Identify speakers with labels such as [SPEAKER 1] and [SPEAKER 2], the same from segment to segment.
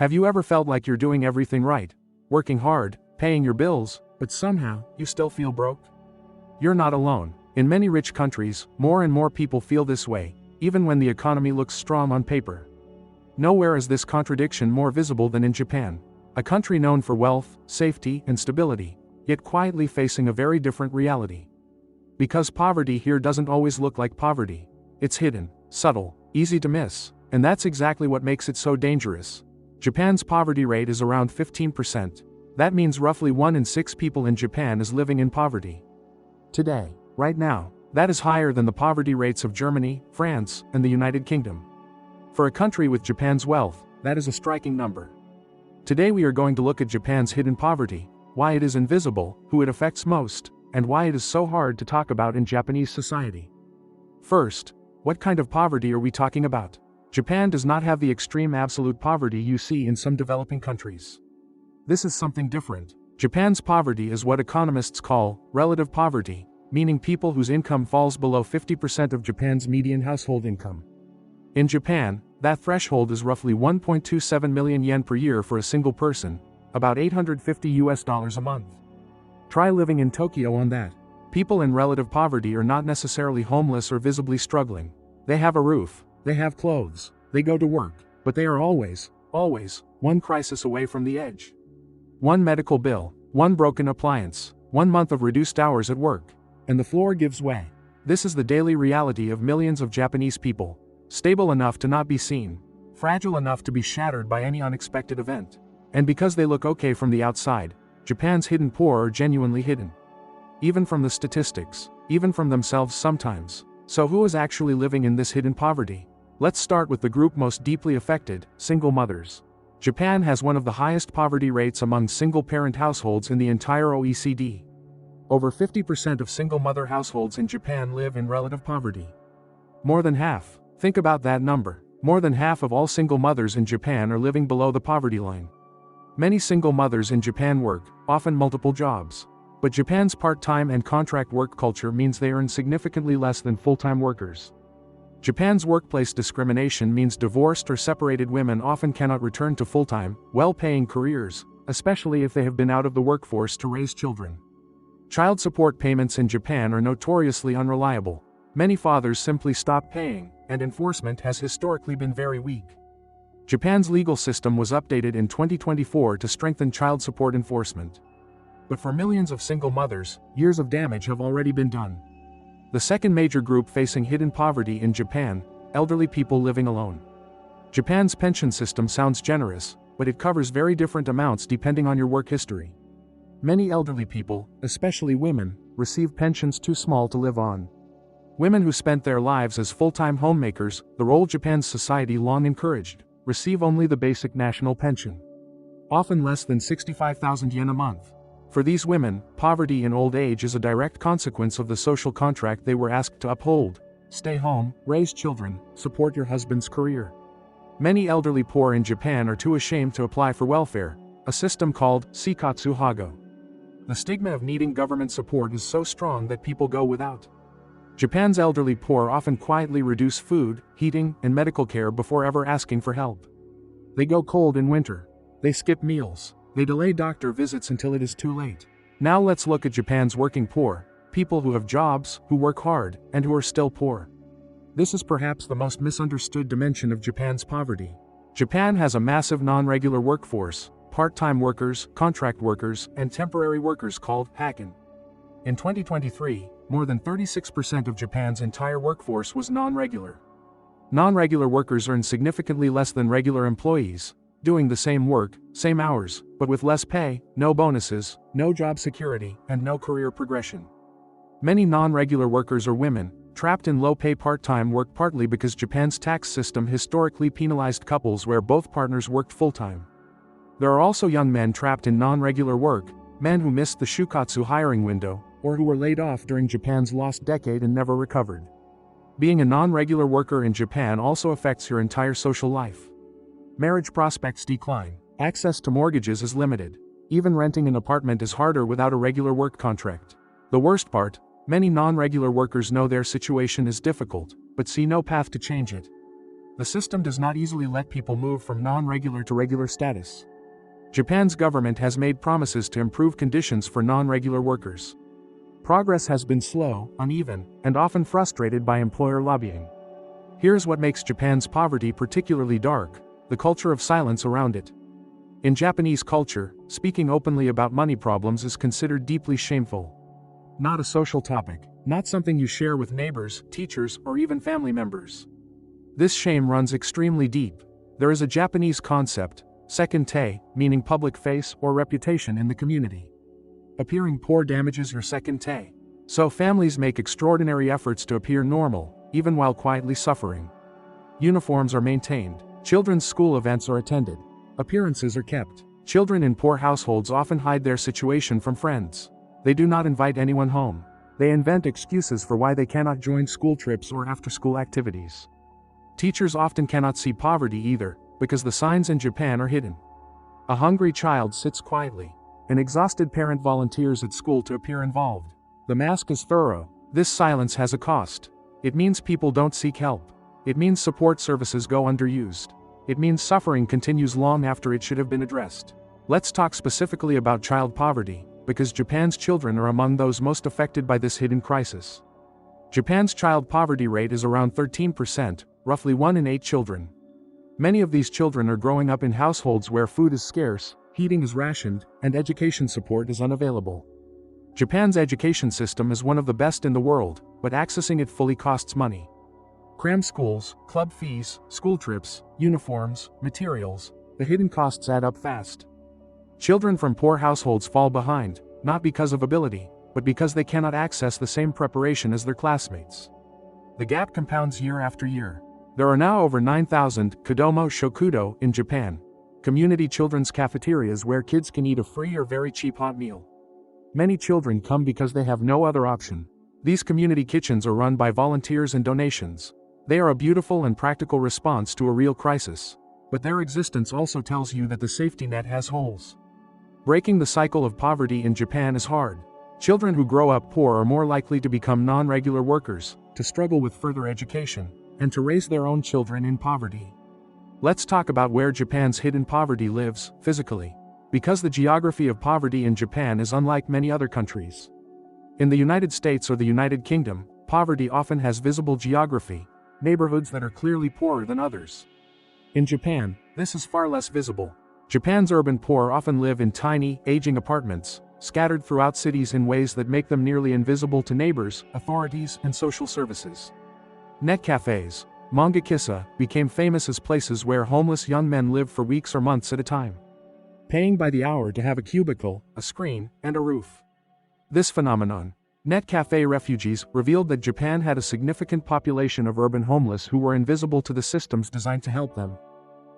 [SPEAKER 1] Have you ever felt like you're doing everything right, working hard, paying your bills, but somehow, you still feel broke? You're not alone. In many rich countries, more and more people feel this way, even when the economy looks strong on paper. Nowhere is this contradiction more visible than in Japan, a country known for wealth, safety, and stability, yet quietly facing a very different reality. Because poverty here doesn't always look like poverty. It's hidden, subtle, easy to miss, and that's exactly what makes it so dangerous. Japan's poverty rate is around 15%. That means roughly 1 in 6 people in Japan is living in poverty. Today, right now, that is higher than the poverty rates of Germany, France, and the United Kingdom. For a country with Japan's wealth, that is a striking number. Today we are going to look at Japan's hidden poverty, why it is invisible, who it affects most, and why it is so hard to talk about in Japanese society. First, what kind of poverty are we talking about? Japan does not have the extreme absolute poverty you see in some developing countries. This is something different. Japan's poverty is what economists call relative poverty, meaning people whose income falls below 50% of Japan's median household income. In Japan, that threshold is roughly 1.27 million yen per year for a single person, about $850 a month. Try living in Tokyo on that. People in relative poverty are not necessarily homeless or visibly struggling. They have a roof, they have clothes, they go to work, but they are always, one crisis away from the edge. One medical bill, one broken appliance, 1 month of reduced hours at work, and the floor gives way. This is the daily reality of millions of Japanese people, stable enough to not be seen, fragile enough to be shattered by any unexpected event. And because they look okay from the outside, Japan's hidden poor are genuinely hidden. Even from the statistics, even from themselves sometimes. So who is actually living in this hidden poverty? Let's start with the group most deeply affected, single mothers. Japan has one of the highest poverty rates among single-parent households in the entire OECD. Over 50% of single-mother households in Japan live in relative poverty. More than half. Think about that number. More than half of all single mothers in Japan are living below the poverty line. Many single mothers in Japan work, often multiple jobs. But Japan's part-time and contract work culture means they earn significantly less than full-time workers. Japan's workplace discrimination means divorced or separated women often cannot return to full-time, well-paying careers, especially if they have been out of the workforce to raise children. Child support payments in Japan are notoriously unreliable. Many fathers simply stop paying, and enforcement has historically been very weak. Japan's legal system was updated in 2024 to strengthen child support enforcement. But for millions of single mothers, years of damage have already been done. The second major group facing hidden poverty in Japan, elderly people living alone. Japan's pension system sounds generous, but it covers very different amounts depending on your work history. Many elderly people, especially women, receive pensions too small to live on. Women who spent their lives as full-time homemakers, the role Japan's society long encouraged, receive only the basic national pension. Often less than 65,000 yen a month. For these women, poverty in old age is a direct consequence of the social contract they were asked to uphold. Stay home, raise children, support your husband's career. Many elderly poor in Japan are too ashamed to apply for welfare, a system called Seikatsu Hago. The stigma of needing government support is so strong that people go without. Japan's elderly poor often quietly reduce food, heating, and medical care before ever asking for help. They go cold in winter. They skip meals. They delay doctor visits until it is too late. Now let's look at Japan's working poor, people who have jobs, who work hard, and who are still poor. This is perhaps the most misunderstood dimension of Japan's poverty. Japan has a massive non-regular workforce, part-time workers, contract workers, and temporary workers called haken. In 2023, more than 36% of Japan's entire workforce was non-regular. Non-regular workers earn significantly less than regular employees, doing the same work, same hours, but with less pay, no bonuses, no job security, and no career progression. Many non-regular workers are women, trapped in low-pay part-time work partly because Japan's tax system historically penalized couples where both partners worked full-time. There are also young men trapped in non-regular work, men who missed the shukatsu hiring window, or who were laid off during Japan's lost decade and never recovered. Being a non-regular worker in Japan also affects your entire social life. Marriage prospects decline. Access to mortgages is limited. Even renting an apartment is harder without a regular work contract. The worst part, many non-regular workers know their situation is difficult, but see no path to change it. The system does not easily let people move from non-regular to regular status. Japan's government has made promises to improve conditions for non-regular workers. Progress has been slow, uneven, and often frustrated by employer lobbying. Here's what makes Japan's poverty particularly dark: the culture of silence around it. In Japanese culture, speaking openly about money problems is considered deeply shameful. Not a social topic, not something you share with neighbors, teachers, or even family members. This shame runs extremely deep. There is a Japanese concept, second-te, meaning public face or reputation in the community. Appearing poor damages your second-te. So families make extraordinary efforts to appear normal, even while quietly suffering. Uniforms are maintained. Children's school events are attended. Appearances are kept. Children in poor households often hide their situation from friends. They do not invite anyone home. They invent excuses for why they cannot join school trips or after-school activities. Teachers often cannot see poverty either, because the signs in Japan are hidden. A hungry child sits quietly. An exhausted parent volunteers at school to appear involved. The mask is thorough. This silence has a cost. It means people don't seek help. It means support services go underused. It means suffering continues long after it should have been addressed. Let's talk specifically about child poverty, because Japan's children are among those most affected by this hidden crisis. Japan's child poverty rate is around 13%, roughly 1 in 8 children. Many of these children are growing up in households where food is scarce, heating is rationed, and education support is unavailable. Japan's education system is one of the best in the world, but accessing it fully costs money. Cram schools, club fees, school trips, uniforms, materials, the hidden costs add up fast. Children from poor households fall behind, not because of ability, but because they cannot access the same preparation as their classmates. The gap compounds year after year. There are now over 9,000 Kodomo Shokudo in Japan, community children's cafeterias where kids can eat a free or very cheap hot meal. Many children come because they have no other option. These community kitchens are run by volunteers and donations. They are a beautiful and practical response to a real crisis. But their existence also tells you that the safety net has holes. Breaking the cycle of poverty in Japan is hard. Children who grow up poor are more likely to become non-regular workers, to struggle with further education, and to raise their own children in poverty. Let's talk about where Japan's hidden poverty lives, physically. Because the geography of poverty in Japan is unlike many other countries. In the United States or the United Kingdom, poverty often has visible geography, neighborhoods that are clearly poorer than others. In Japan, this is far less visible. Japan's urban poor often live in tiny, aging apartments, scattered throughout cities in ways that make them nearly invisible to neighbors, authorities, and social services. Net cafes, mangakissa, became famous as places where homeless young men live for weeks or months at a time, paying by the hour to have a cubicle, a screen, and a roof. This phenomenon, net cafe refugees, revealed that Japan had a significant population of urban homeless who were invisible to the systems designed to help them.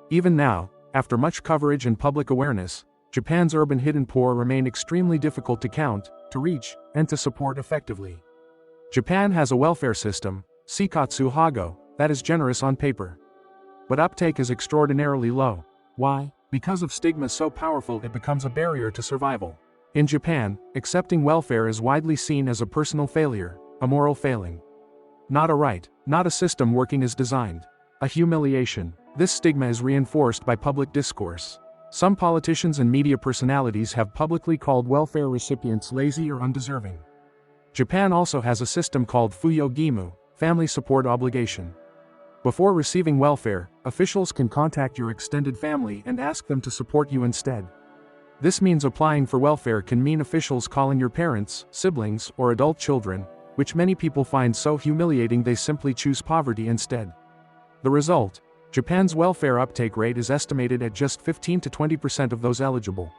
[SPEAKER 1] Even now, after much coverage and public awareness, Japan's urban hidden poor remain extremely difficult to count, to reach, and to support effectively. Japan has a welfare system, Shikatsu Hago, that is generous on paper. But uptake is extraordinarily low. Why? Because of stigma so powerful it becomes a barrier to survival. In Japan, accepting welfare is widely seen as a personal failure, a moral failing. Not a right, not a system working as designed. A humiliation. This stigma is reinforced by public discourse. Some politicians and media personalities have publicly called welfare recipients lazy or undeserving. Japan also has a system called Fuyo Gimu, family support obligation. Before receiving welfare, officials can contact your extended family and ask them to support you instead. This means applying for welfare can mean officials calling your parents, siblings, or adult children, which many people find so humiliating they simply choose poverty instead. The result? Japan's welfare uptake rate is estimated at just 15 to 20% of those eligible.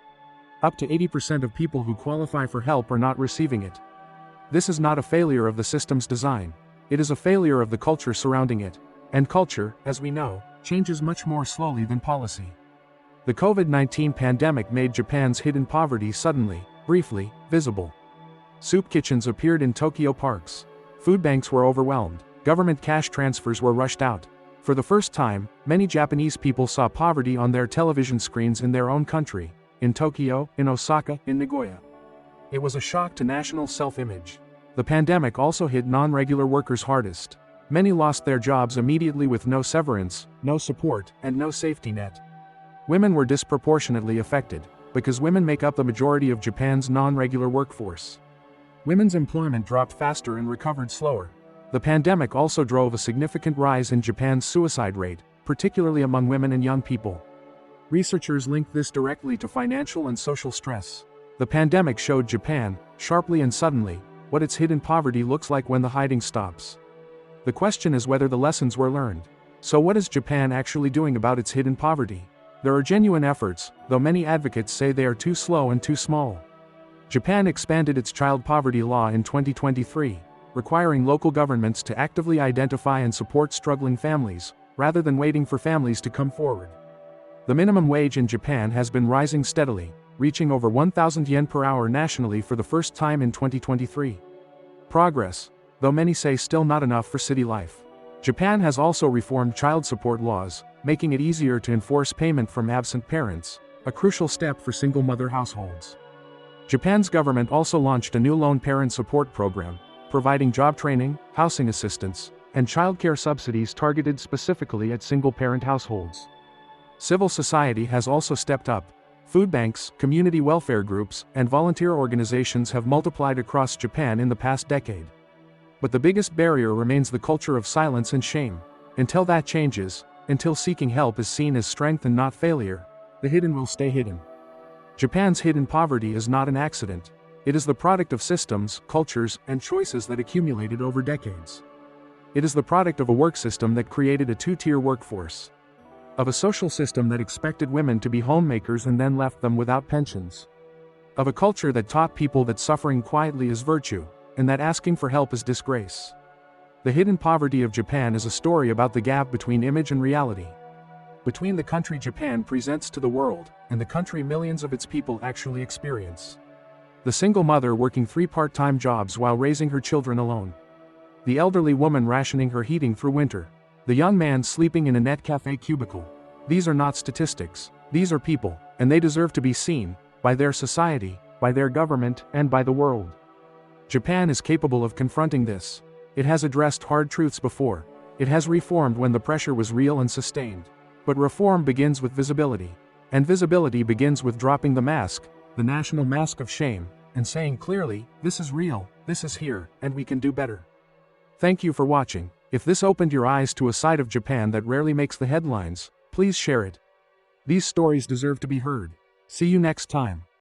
[SPEAKER 1] Up to 80% of people who qualify for help are not receiving it. This is not a failure of the system's design. It is a failure of the culture surrounding it. And culture, as we know, changes much more slowly than policy. The COVID-19 pandemic made Japan's hidden poverty suddenly, briefly, visible. Soup kitchens appeared in Tokyo parks. Food banks were overwhelmed. Government cash transfers were rushed out. For the first time, many Japanese people saw poverty on their television screens in their own country, in Tokyo, in Osaka, in Nagoya. It was a shock to national self-image. The pandemic also hit non-regular workers hardest. Many lost their jobs immediately with no severance, no support, and no safety net. Women were disproportionately affected, because women make up the majority of Japan's non-regular workforce. Women's employment dropped faster and recovered slower. The pandemic also drove a significant rise in Japan's suicide rate, particularly among women and young people. Researchers link this directly to financial and social stress. The pandemic showed Japan, sharply and suddenly, what its hidden poverty looks like when the hiding stops. The question is whether the lessons were learned. So what is Japan actually doing about its hidden poverty? There are genuine efforts, though many advocates say they are too slow and too small. Japan expanded its child poverty law in 2023, requiring local governments to actively identify and support struggling families, rather than waiting for families to come forward. The minimum wage in Japan has been rising steadily, reaching over 1,000 yen per hour nationally for the first time in 2023. Progress, though many say still not enough for city life. Japan has also reformed child support laws, making it easier to enforce payment from absent parents, a crucial step for single-mother households. Japan's government also launched a new loan parent support program, providing job training, housing assistance, and childcare subsidies targeted specifically at single-parent households. Civil society has also stepped up. Food banks, community welfare groups, and volunteer organizations have multiplied across Japan in the past decade. But the biggest barrier remains the culture of silence and shame. Until that changes, until seeking help is seen as strength and not failure, the hidden will stay hidden. Japan's hidden poverty is not an accident. It is the product of systems, cultures, and choices that accumulated over decades. It is the product of a work system that created a two-tier workforce. Of a social system that expected women to be homemakers and then left them without pensions. Of a culture that taught people that suffering quietly is virtue, and that asking for help is disgrace. The hidden poverty of Japan is a story about the gap between image and reality. Between the country Japan presents to the world, and the country millions of its people actually experience. The single mother working 3 part-time jobs while raising her children alone. The elderly woman rationing her heating through winter. The young man sleeping in a net cafe cubicle. These are not statistics, these are people, and they deserve to be seen, by their society, by their government, and by the world. Japan is capable of confronting this. It has addressed hard truths before. It has reformed when the pressure was real and sustained. But reform begins with visibility. And visibility begins with dropping the mask, the national mask of shame, and saying clearly, this is real, this is here, and we can do better. Thank you for watching. If this opened your eyes to a side of Japan that rarely makes the headlines, please share it. These stories deserve to be heard. See you next time.